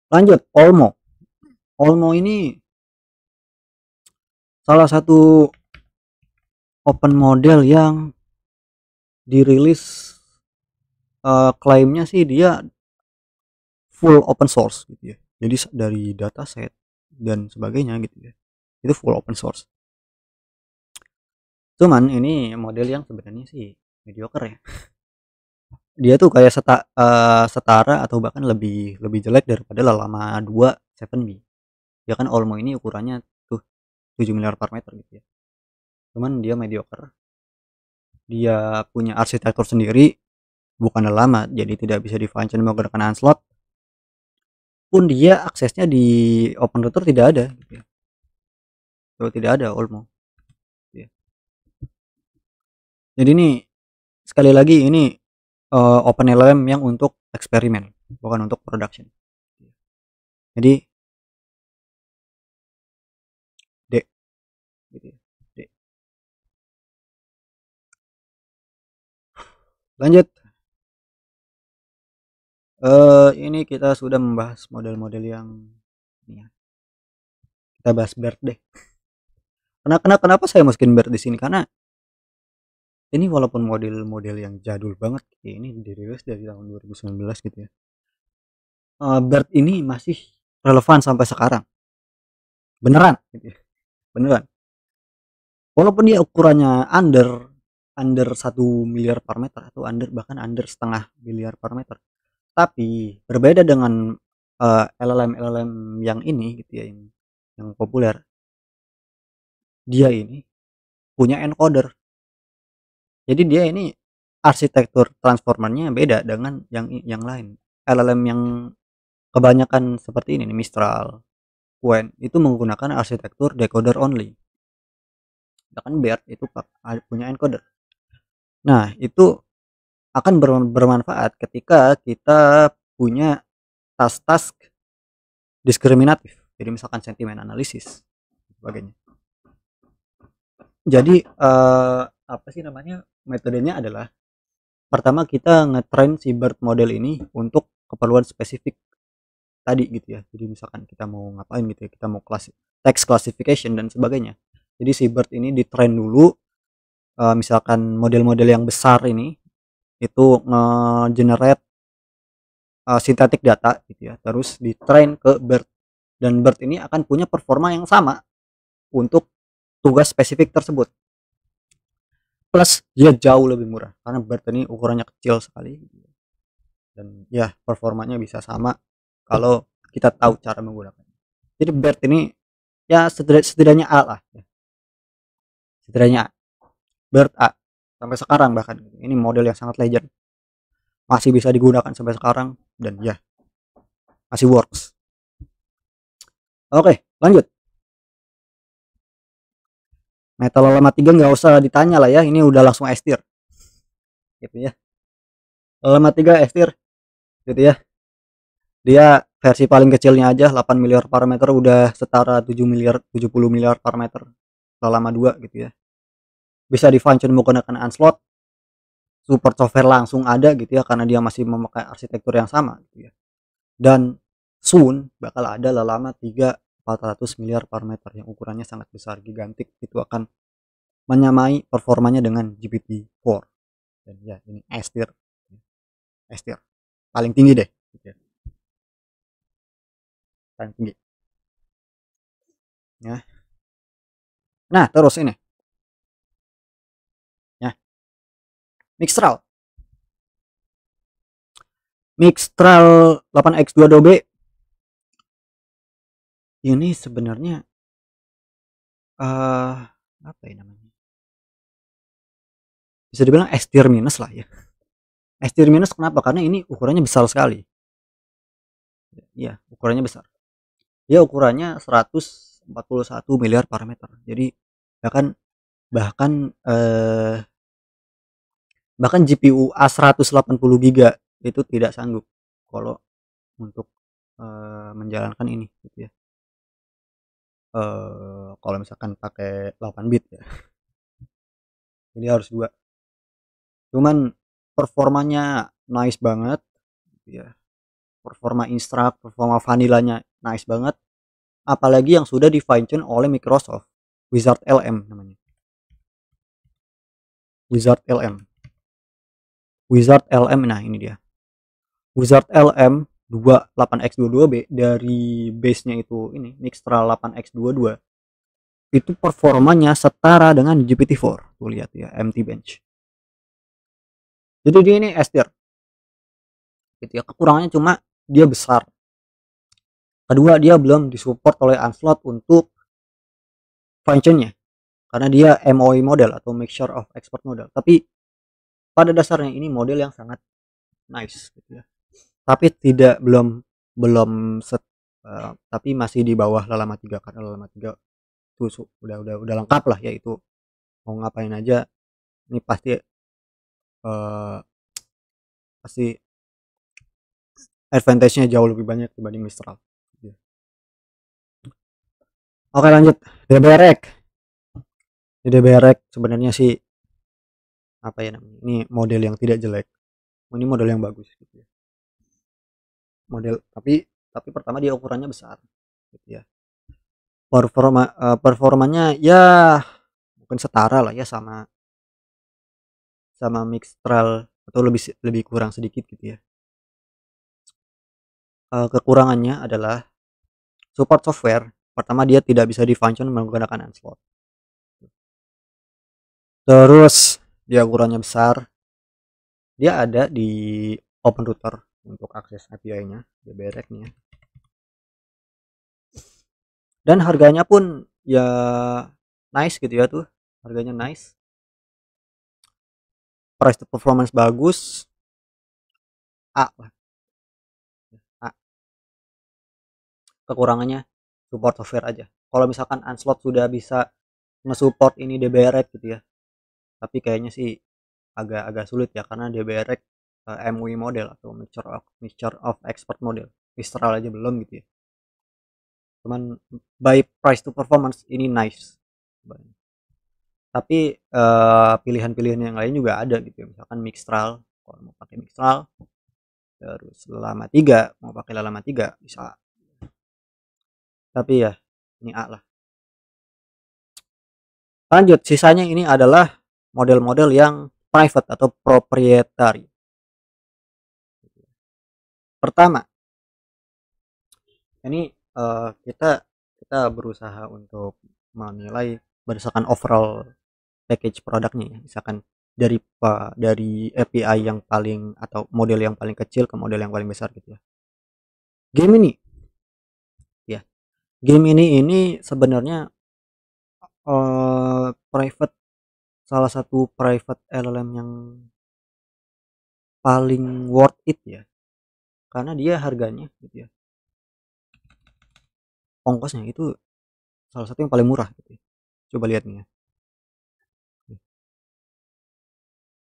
Lanjut Olmo ini salah satu open model yang dirilis, klaimnya sih dia full open source gitu ya. Jadi dari dataset dan sebagainya gitu ya, itu full open source. Cuman ini model yang sebenarnya sih mediocre ya. Dia tuh kayak setara atau bahkan lebih lebih jelek daripada Llama 2 7B. Ya kan Olmo ini ukurannya tuh 7 miliar parameter gitu ya. Cuman dia mediocre. Dia punya arsitektur sendiri, bukan lama, jadi tidak bisa di-function menggunakan Unslot. Pun dia aksesnya di open router tidak ada gitu ya. So, tidak ada Olmo. Gitu ya. Jadi ini sekali lagi ini OpenLLM yang untuk eksperimen, bukan untuk production. Jadi D gitu ya. D. Lanjut. Ini kita sudah membahas model-model yang ini ya. Kita bahas BERT deh. Kenapa saya masukin BERT di sini? Karena ini walaupun model-model yang jadul banget, ini dirilis dari tahun 2019 gitu ya. BERT ini masih relevan sampai sekarang. Beneran gitu ya. Beneran. Walaupun dia ukurannya under 1 miliar parameter atau bahkan under setengah miliar parameter. Tapi berbeda dengan LLM yang ini gitu ya, yang populer. Dia ini punya encoder. Jadi dia ini arsitektur transformernya beda dengan yang lain. LLM yang kebanyakan seperti ini nih, Mistral, Qwen, itu menggunakan arsitektur decoder only. Bahkan BERT itu punya encoder. Nah, itu akan bermanfaat ketika kita punya task-task diskriminatif. Jadi misalkan sentimen analisis sebagainya. Jadi apa sih namanya? Metodenya adalah pertama kita ngetrain si BERT model ini untuk keperluan spesifik tadi gitu ya. Jadi misalkan kita mau ngapain gitu ya, kita mau text classification dan sebagainya. Jadi si BERT ini ditrain dulu, misalkan model-model yang besar ini itu nge-generate synthetic data gitu ya, terus ditrain ke BERT, dan BERT ini akan punya performa yang sama untuk tugas spesifik tersebut, plus dia jauh lebih murah karena BERT ini ukurannya kecil sekali dan ya performanya bisa sama kalau kita tahu cara menggunakannya. Jadi BERT ini ya setidaknya A lah ya. Setidaknya A. BERT A sampai sekarang, bahkan ini model yang sangat legend, masih bisa digunakan sampai sekarang dan ya masih works. Oke, lanjut. Metal Llama 3 nggak usah ditanya lah ya, ini udah langsung S tier gitu ya. Llama 3 S tier gitu ya. Dia versi paling kecilnya aja 8 miliar parameter udah setara 7 miliar 70 miliar parameter Llama 2 gitu ya. Bisa di function menggunakan Unslot, support software langsung ada gitu ya karena dia masih memakai arsitektur yang sama gitu ya. Dan soon bakal ada Llama 3 400 miliar parameter yang ukurannya sangat besar, gigantik, itu akan menyamai performanya dengan GPT-4. Dan ya ini S tier paling tinggi deh gitu ya. Paling tinggi ya. Nah terus ini ya, Mixtral 8X2 Adobe ini sebenarnya apa ya namanya, bisa dibilang S tier minus lah ya. S tier minus kenapa? Karena ini ukurannya besar sekali ya, ukurannya besar. Dia ukurannya 141 miliar parameter, jadi bahkan bahkan Bahkan GPU A180 GB itu tidak sanggup kalau untuk menjalankan ini gitu ya. Kalau misalkan pakai 8 bit ya. Jadi harus dua. Cuman performanya nice banget gitu ya. Performa Instruct, performa vanillanya nice banget. Apalagi yang sudah di fine tune oleh Microsoft. Wizard LM namanya. Wizard LM. Wizard LM, nah ini dia. Wizard LM 28X22B dari base-nya itu ini Mixtral 8X22 itu performanya setara dengan GPT-4. Tuh lihat ya, MT Bench. Jadi dia ini S tier. Gitu ya. Kekurangannya cuma dia besar. Kedua, dia belum disupport oleh Onslaught untuk fine tune-nya karena dia MOE model atau mixture of expert model. Tapi pada dasarnya ini model yang sangat nice gitu ya. Tapi tidak belum belum set, tapi masih di bawah Llama 3 karena Llama 3 tuh udah lengkap lah ya, itu mau ngapain aja ini pasti pasti advantage-nya jauh lebih banyak dibanding Mistral. Oke lanjut, DBRX. DBRX sebenarnya sih apa ya namanya, ini model yang tidak jelek, ini model yang bagus gitu ya. Model tapi pertama dia ukurannya besar gitu ya. Performanya ya mungkin setara lah ya sama sama Mixtral atau lebih lebih kurang sedikit gitu ya. Kekurangannya adalah support software. Pertama dia tidak bisa di function menggunakan Onslaught. Terus dia ukurannya besar. Dia ada di open router untuk akses API-nya, DBRX-nya. Dan harganya pun ya nice gitu ya tuh. Harganya nice. Price to performance bagus. A lah. A. Kekurangannya support software aja. Kalau misalkan Onslaught sudah bisa nge-support ini DBRX gitu ya. Tapi kayaknya sih agak sulit ya karena DBRX MUI model atau mixture of expert model. Mistral aja belum gitu ya. Cuman by price to performance ini nice. Tapi pilihan-pilihan yang lain juga ada gitu ya. Misalkan Mixtral, kalau mau pakai Mixtral, terus Llama 3, mau pakai Llama 3 bisa. Tapi ya ini A lah. Lanjut, sisanya ini adalah model-model yang private atau proprietary. Pertama, ini kita berusaha untuk menilai berdasarkan overall package produknya ya. Misalkan dari API yang paling atau model yang paling kecil ke model yang paling besar gitu ya. Game ini ya. Game ini sebenarnya private, salah satu private LLM yang paling worth it ya. Karena dia harganya gitu ya. Ongkosnya itu salah satu yang paling murah gitu ya. Coba lihat nih ya.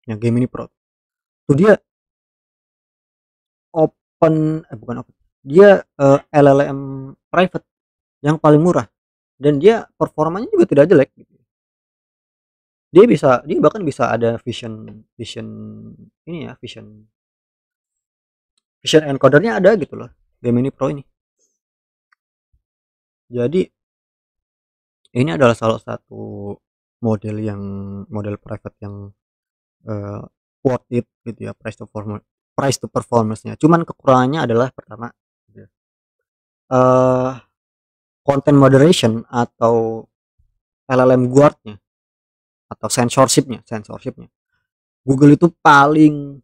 Yang game ini Pro. Tuh dia bukan open. Dia LLM private yang paling murah dan dia performanya juga tidak jelek gitu. Dia bahkan bisa ada vision vision ini ya, vision encodernya ada gitu loh, Gemini Pro ini. Jadi ini adalah salah satu model private yang worth it gitu ya, price to performance-nya. Cuman kekurangannya adalah pertama gitu ya, content moderation atau LLM guard-nya atau censorship-nya. Google itu paling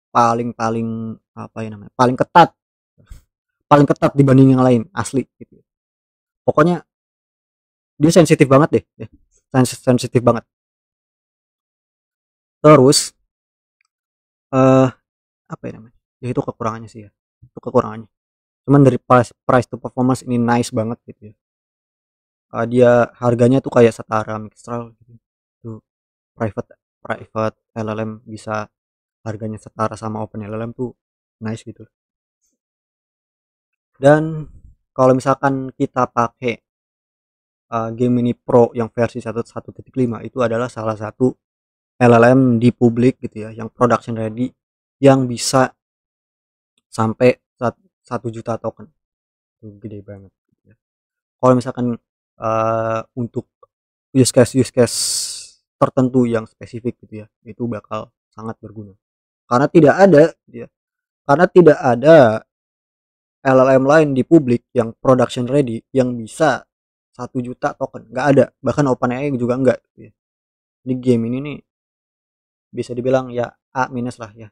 paling paling apa ya namanya? Paling ketat dibanding yang lain, asli gitu. Pokoknya dia sensitif banget deh, ya. Sensitif banget. Terus apa ya namanya? Ya itu kekurangannya sih ya. Itu kekurangannya. Cuman dari price to performance ini nice banget gitu ya. Dia harganya tuh kayak setara Mixtral gitu. Tuh private private LLM bisa harganya setara sama open LLM tuh nice gitu. Dan kalau misalkan kita pakai Gemini Pro yang versi 1.1.5 itu adalah salah satu LLM di publik gitu ya, yang production ready, yang bisa sampai 1 juta token. Itu gede banget gitu ya. Kalau misalkan untuk use case tertentu yang spesifik gitu ya, itu bakal sangat berguna. Karena tidak ada gitu ya, karena tidak ada LLM lain di publik yang production ready yang bisa 1 juta token, nggak ada, bahkan OpenAI juga enggak gitu ya. Di game ini nih bisa dibilang ya A minus lah ya,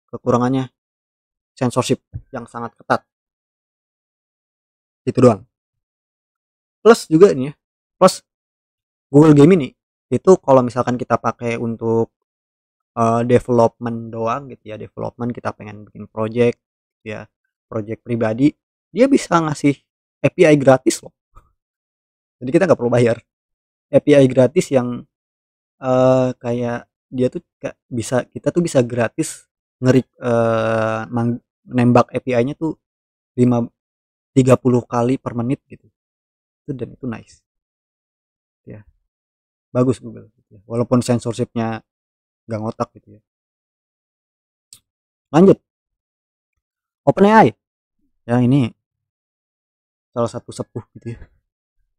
kekurangannya censorship yang sangat ketat, itu doang. Plus juga nih ya, plus Google Game ini itu kalau misalkan kita pakai untuk development doang gitu ya, development kita pengen bikin project gitu ya, project pribadi, dia bisa ngasih API gratis loh, jadi kita nggak perlu bayar. API gratis yang kayak dia tuh kayak bisa, kita tuh bisa gratis nembak API-nya tuh 30 kali per menit gitu. Itu dan itu nice. Ya, bagus Google gitu ya. Walaupun censorship-nya nggak ngotak gitu ya. Lanjut, OpenAI. Ya ini salah satu sepuh gitu ya.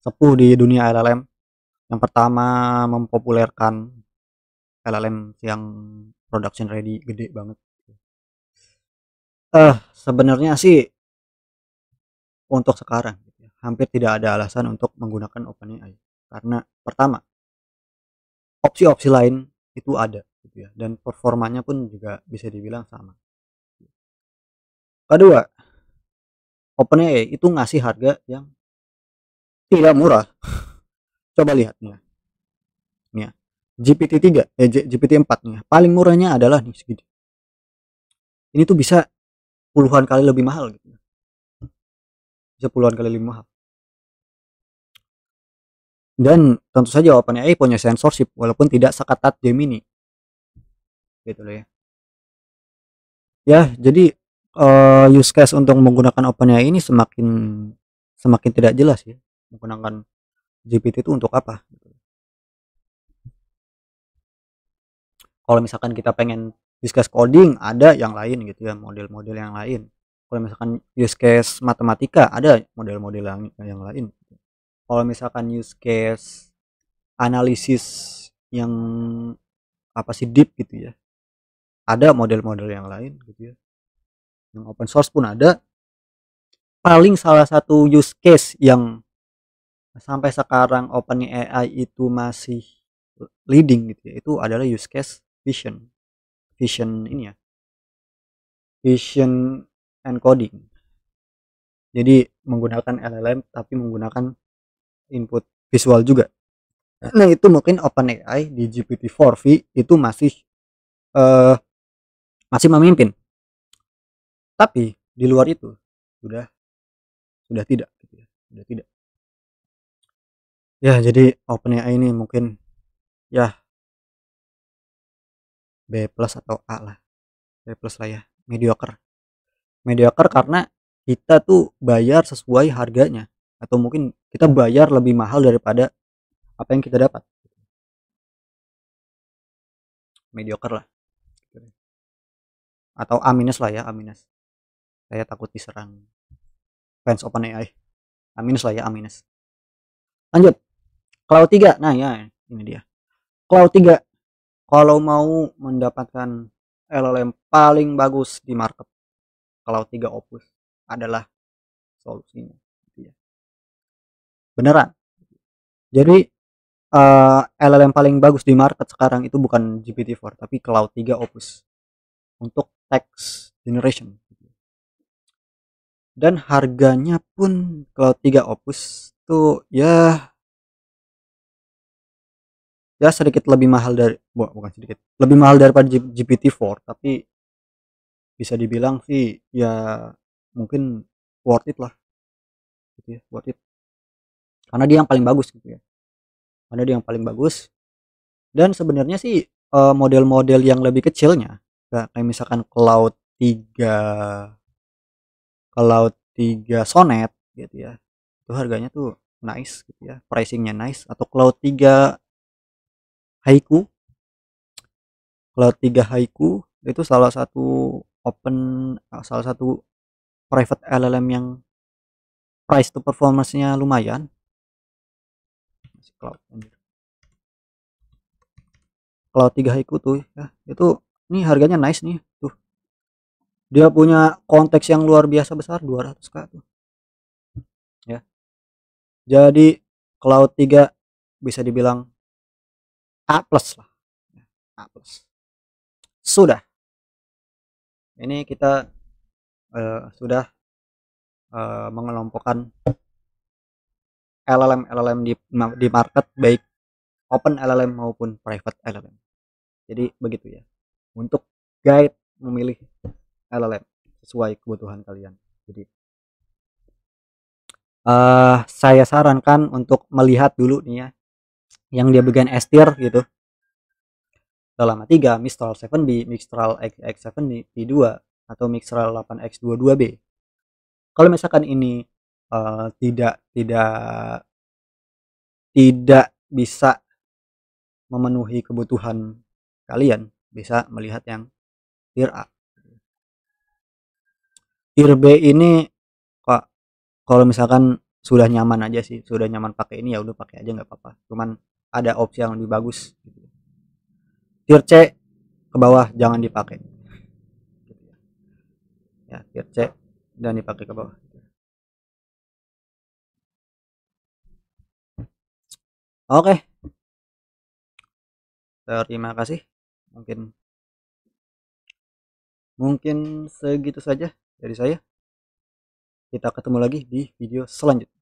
Sepuh di dunia LLM. Yang pertama mempopulerkan LLM yang production ready gede banget. Sebenarnya sih untuk sekarang gitu ya, hampir tidak ada alasan untuk menggunakan OpenAI. Karena pertama, opsi-opsi lain itu ada gitu ya, dan performanya pun juga bisa dibilang sama. Kedua, OpenAI itu ngasih harga yang tidak murah. Coba lihat nih ya. Nih ya. GPT-3, GPT-4 nih. Paling murahnya adalah nih segini. Ini tuh bisa puluhan kali lebih mahal gitu. Bisa puluhan kali lebih mahal. Dan tentu saja OpenAI punya censorship walaupun tidak seketat Gemini. Gitu loh ya. Ya, jadi use case untuk menggunakan OpenAI ini semakin semakin tidak jelas ya. Menggunakan GPT itu untuk apa? Kalau misalkan kita pengen use case coding, ada yang lain gitu ya, model-model yang lain. Kalau misalkan use case matematika, ada model-model yang lain. Kalau misalkan use case analisis yang apa sih deep gitu ya, ada model-model yang lain gitu ya. Yang open source pun ada. Paling salah satu use case yang sampai sekarang OpenAI itu masih leading gitu ya, itu adalah use case vision. Vision ini ya, vision encoding. Jadi menggunakan LLM tapi menggunakan input visual juga. Nah, itu mungkin OpenAI di GPT-4V itu eh, masih memimpin. Tapi di luar itu sudah sudah tidak gitu ya. Sudah tidak. Ya, jadi OpenAI ini mungkin ya B plus atau A lah. B plus lah ya. Mediocre. Mediocre karena kita tuh bayar sesuai harganya, atau mungkin kita bayar lebih mahal daripada apa yang kita dapat. Mediocre lah. Atau A minus lah ya, A minus. Saya takut diserang fans OpenAI. A minus lah ya, A minus. Lanjut, Cloud 3. Nah ya, ini dia. Cloud 3. Kalau mau mendapatkan LLM paling bagus di market, Cloud 3 Opus adalah solusinya. Beneran. Jadi LLM paling bagus di market sekarang itu bukan GPT-4 tapi Cloud 3 Opus untuk text generation. Dan harganya pun Cloud 3 Opus tuh ya sedikit lebih mahal dari, bukan sedikit, lebih mahal daripada GPT-4, tapi bisa dibilang sih ya mungkin worth it lah gitu ya, worth it. Karena dia yang paling bagus gitu ya. Karena dia yang paling bagus, dan sebenarnya sih model-model yang lebih kecilnya, kayak misalkan Cloud 3 Sonnet gitu ya, itu harganya tuh nice gitu ya, pricingnya nice. Atau Haiku Cloud 3 Haiku itu salah satu private LLM yang price to performance-nya lumayan. Cloud 3 Haiku tuh ya, itu nih harganya nice nih tuh, dia punya konteks yang luar biasa besar, 200k tuh ya. Jadi Cloud 3 bisa dibilang A plus lah, A plus. Sudah, ini kita sudah mengelompokkan LLM di market, baik open LLM maupun private LLM. Jadi begitu ya, untuk guide memilih LLM sesuai kebutuhan kalian. Jadi saya sarankan untuk melihat dulu nih ya, yang dia bagian S tier gitu, Llama 3, Mistral 7B, Mistral XX 7B, V2, atau Mistral 8X22B. Kalau misalkan ini tidak tidak tidak bisa memenuhi kebutuhan kalian, bisa melihat yang tier A. Tier B ini kok kalau misalkan sudah nyaman aja sih, sudah nyaman pakai ini ya udah pakai aja nggak apa-apa. Cuman ada opsi yang lebih bagus. Tier C ke bawah jangan dipakai. Ya, tier C dan dipakai ke bawah. Oke, terima kasih. Mungkin mungkin segitu saja dari saya. Kita ketemu lagi di video selanjutnya.